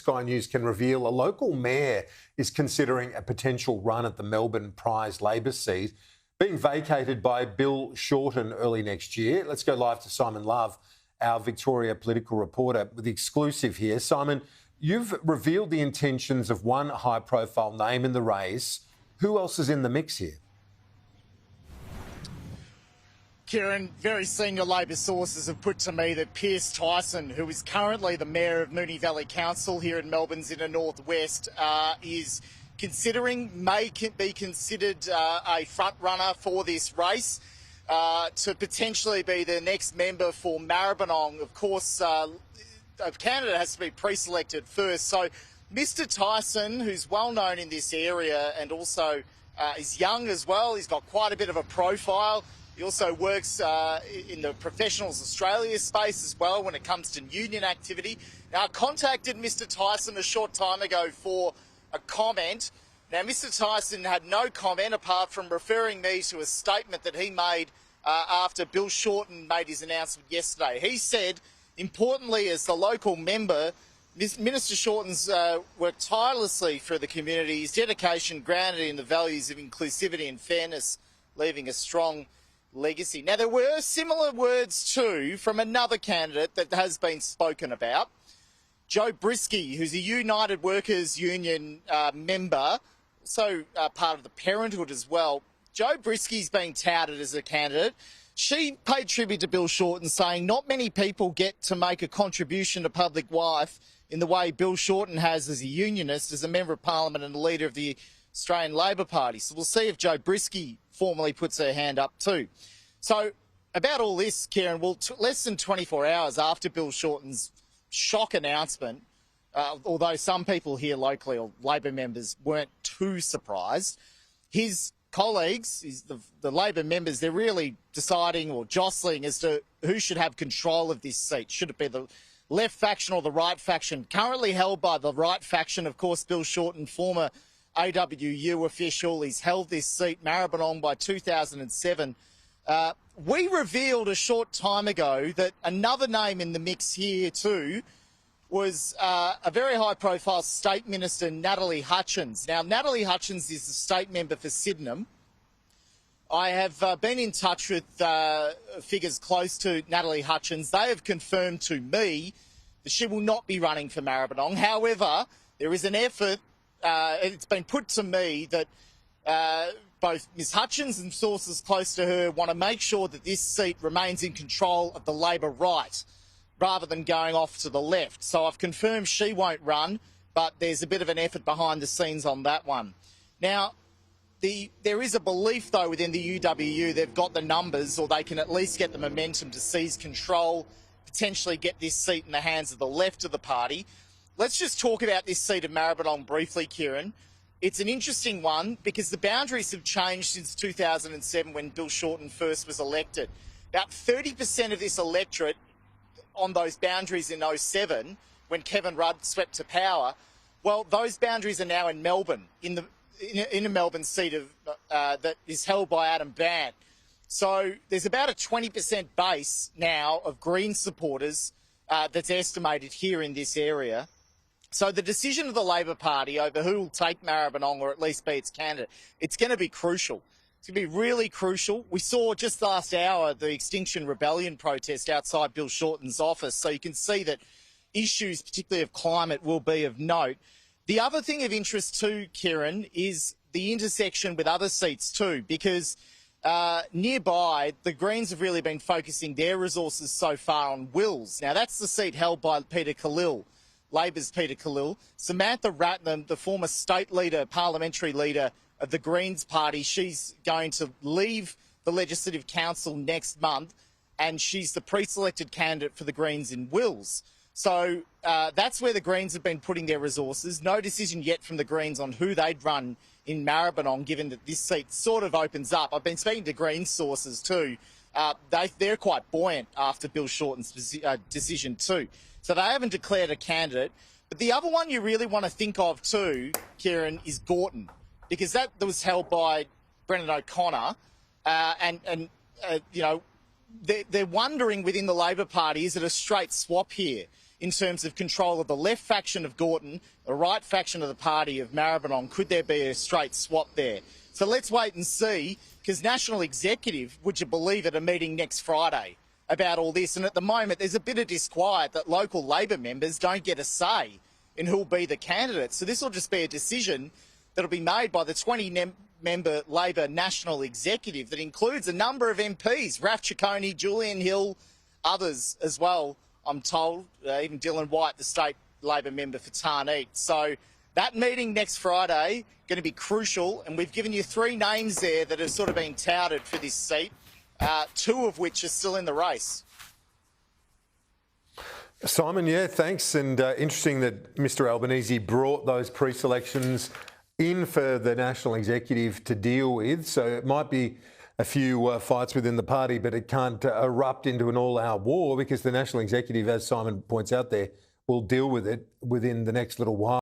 Sky News can reveal, a local mayor is considering a potential run at the Melbourne prize Labor seat, being vacated by Bill Shorten early next year. Let's go live to Simon Love, our Victoria political reporter, with the exclusive here. Simon, you've revealed the intentions of one high-profile name in the race. Who else is in the mix here? Kieran, very senior Labor sources have put to me that Tyson, who is currently the Mayor of Moonee Valley Council here in Melbourne's inner northwest, is may be considered a front runner for this race to potentially be the next member for Maribyrnong. Of course, a candidate has to be pre-selected first. So Mr Tyson, who's well known in this area and also is young as well, he's got quite a bit of a profile. He also works in the Professionals Australia space as well when it comes to union activity. Now, I contacted Mr Tyson a short time ago for a comment. Now, Mr Tyson had no comment apart from referring me to a statement that he made after Bill Shorten made his announcement yesterday. He said, importantly, as the local member, Minister Shorten's worked tirelessly for the community. His dedication grounded in the values of inclusivity and fairness, leaving a strong legacy. Now, there were similar words too from another candidate that has been spoken about, Joe Brisky, who's a United Workers Union member, also part of the Parenthood as well. Joe Brisky's being touted as a candidate. She paid tribute to Bill Shorten, saying not many people get to make a contribution to public life in the way Bill Shorten has as a unionist, as a Member of Parliament and a leader of the Australian Labour Party. So we'll see if Joe Brisky formally puts her hand up too. So about all this, Kieran, well, less than 24 hours after Bill Shorten's shock announcement, although some people here locally or Labor members weren't too surprised, his colleagues, the Labor members, they're really deciding or jostling as to who should have control of this seat. Should it be the left faction or the right faction? Currently held by the right faction, of course, Bill Shorten, former AWU official. He's held this seat, Maribyrnong, by 2007. We revealed a short time ago that another name in the mix here too was a very high-profile state minister, Natalie Hutchins. Now, Natalie Hutchins is the state member for Sydenham. I have been in touch with figures close to Natalie Hutchins. They have confirmed to me that she will not be running for Maribyrnong. However, there is an effort, it's been put to me that both Ms Hutchins and sources close to her want to make sure that this seat remains in control of the Labor right rather than going off to the left. So I've confirmed she won't run, but there's a bit of an effort behind the scenes on that one. Now, there is a belief, though, within the UWU they've got the numbers, or they can at least get the momentum to seize control, potentially get this seat in the hands of the left of the party. Let's just talk about this seat of Maribyrnong briefly, Kieran. It's an interesting one because the boundaries have changed since 2007 when Bill Shorten first was elected. About 30% of this electorate on those boundaries in 2007, when Kevin Rudd swept to power, well, those boundaries are now in Melbourne, in a Melbourne seat that is held by Adam Bandt. So there's about a 20% base now of Green supporters that's estimated here in this area. So the decision of the Labor Party over who will take Maribyrnong, or at least be its candidate, it's going to be crucial. It's going to be really crucial. We saw just last hour the Extinction Rebellion protest outside Bill Shorten's office, so you can see that issues, particularly of climate, will be of note. The other thing of interest too, Kieran, is the intersection with other seats too, because nearby, the Greens have really been focusing their resources so far on Wills. Now, that's the seat held by Peter Khalil, Labor's Peter Khalil. Samantha Ratnam, the former state leader, parliamentary leader of the Greens party, she's going to leave the Legislative Council next month, and she's the pre-selected candidate for the Greens in Wills. So that's where the Greens have been putting their resources. No decision yet from the Greens on who they'd run in Maribyrnong, given that this seat sort of opens up. I've been speaking to Greens sources too. They're quite buoyant after Bill Shorten's decision too. So they haven't declared a candidate. But the other one you really want to think of too, Kieran, is Gorton, because that was held by Brendan O'Connor. You know, they're wondering within the Labor Party, is it a straight swap here? in terms of control of the left faction of Gorton, the right faction of the party of Maribyrnong? Could there be a straight swap there? So let's wait and see, because National Executive, would you believe it, are meeting next Friday about all this. And at the moment, there's a bit of disquiet that local Labor members don't get a say in who'll be the candidate. So this will just be a decision that'll be made by the 20-member Labor National Executive that includes a number of MPs, Raf Ciccone, Julian Hill, others as well, I'm told, even Dylan White, the state Labor member for Tarneit. So that meeting next Friday going to be crucial, and we've given you 3 names there that are sort of being touted for this seat, 2 of which are still in the race. Simon, yeah, thanks. And interesting that Mr Albanese brought those pre-selections in for the National Executive to deal with. So it might be a few fights within the party, but it can't erupt into an all-out war, because the National Executive, as Simon points out there, will deal with it within the next little while.